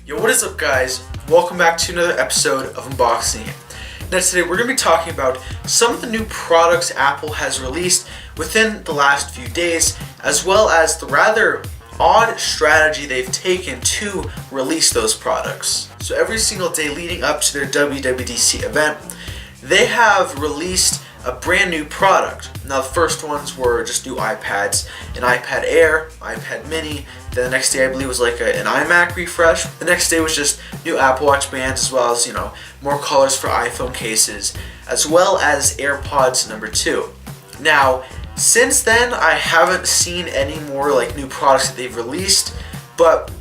Yo, what is up guys? Welcome back to another episode of Unboxing It. Now today we're going to be talking about some of the new products Apple has released within the last few days, as well as the rather odd strategy they've taken to release those products. So every single day leading up to their WWDC event, they have released a brand new product. Now the first ones were just new iPads, an iPad Air, iPad Mini. Then the next day I believe was like an iMac refresh. The next day was just new Apple Watch bands, as well as more colors for iPhone cases, as well as AirPods number 2. Now since then I haven't seen any more new products that they've released, but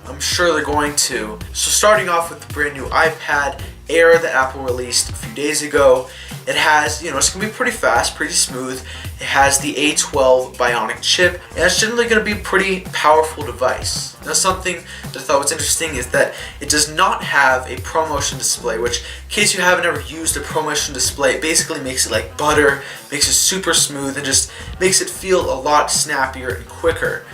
I'm sure they're going to. So starting off with the brand new iPad Air that Apple released a few days ago. It has, it's going to be pretty fast, pretty smooth. It has the A12 Bionic chip, and it's generally going to be a pretty powerful device. Now something that I thought was interesting is that it does not have a ProMotion display, which in case you haven't ever used a ProMotion display, it basically makes it like butter, makes it super smooth, and just makes it feel a lot snappier and quicker.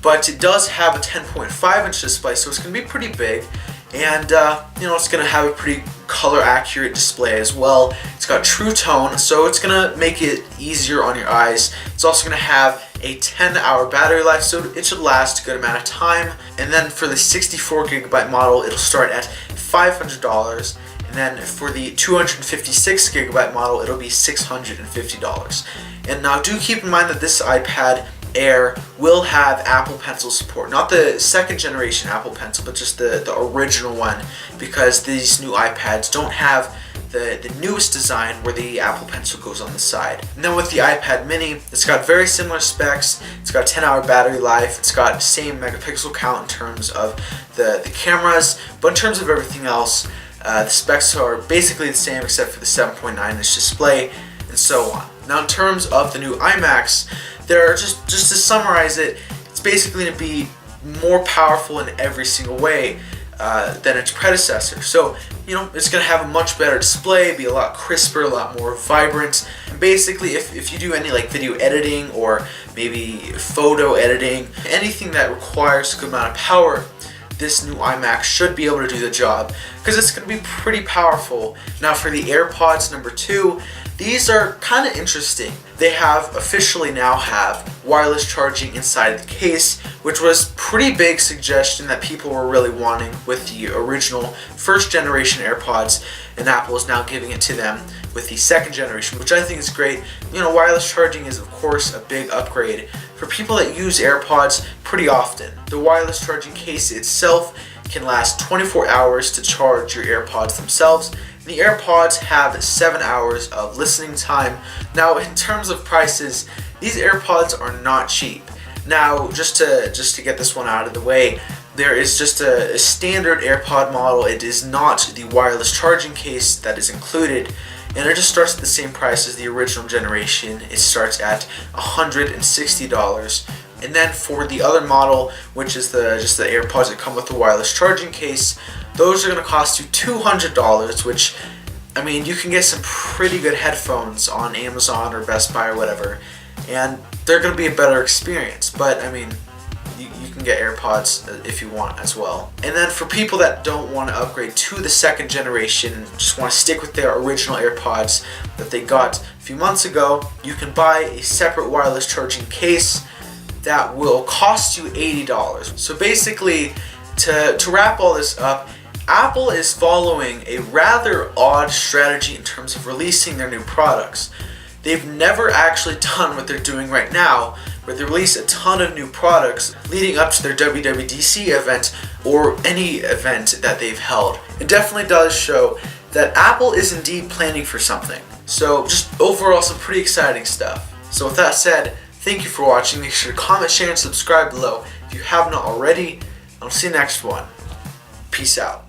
But it does have a 10.5-inch display, so it's going to be pretty big, and it's going to have a pretty color accurate display as well. It's got True Tone, so it's going to make it easier on your eyes. It's also going to have a 10-hour battery life, so it should last a good amount of time. And then for the 64GB model, it'll start at $500. And then for the 256GB model, it'll be $650. And now do keep in mind that this iPad Air will have Apple Pencil support. Not the second generation Apple Pencil, but just the original one, because these new iPads don't have the newest design where the Apple Pencil goes on the side. And then with the iPad Mini, it's got very similar specs. It's got 10-hour battery life. It's got the same megapixel count in terms of the cameras, but in terms of everything else, the specs are basically the same except for the 7.9-inch display and so on. Now in terms of the new iMacs, they're just to summarize it, it's basically going to be more powerful in every single way than its predecessor. So, it's going to have a much better display, be a lot crisper, a lot more vibrant. And basically, if you do any video editing or maybe photo editing, anything that requires a good amount of power, this new iMac should be able to do the job, because it's going to be pretty powerful. Now for the AirPods number 2, these are kind of interesting. They officially now have wireless charging inside of the case, which was pretty big suggestion that people were really wanting with the original first generation AirPods, and Apple is now giving it to them with the second generation, which I think is great. Wireless charging is of course a big upgrade for people that use AirPods pretty often. The wireless charging case itself can last 24 hours to charge your AirPods themselves. The AirPods have 7 hours of listening time. Now in terms of prices, these AirPods are not cheap. Now just to get this one out of the way, there is just a standard AirPod model. It is not the wireless charging case that is included, and it just starts at the same price as the original generation. It starts at $160. And then for the other model, which is just the AirPods that come with the wireless charging case, those are going to cost you $200, which, you can get some pretty good headphones on Amazon or Best Buy or whatever, and they're going to be a better experience. But you can get AirPods if you want as well. And then for people that don't want to upgrade to the second generation, just want to stick with their original AirPods that they got a few months ago, you can buy a separate wireless charging case that will cost you $80. So basically, to wrap all this up, Apple is following a rather odd strategy in terms of releasing their new products. They've never actually done what they're doing right now, where they release a ton of new products leading up to their WWDC event or any event that they've held. It definitely does show that Apple is indeed planning for something. So just overall, some pretty exciting stuff. So with that said, thank you for watching. Make sure to comment, share, and subscribe below if you have not already. I'll see you next one. Peace out.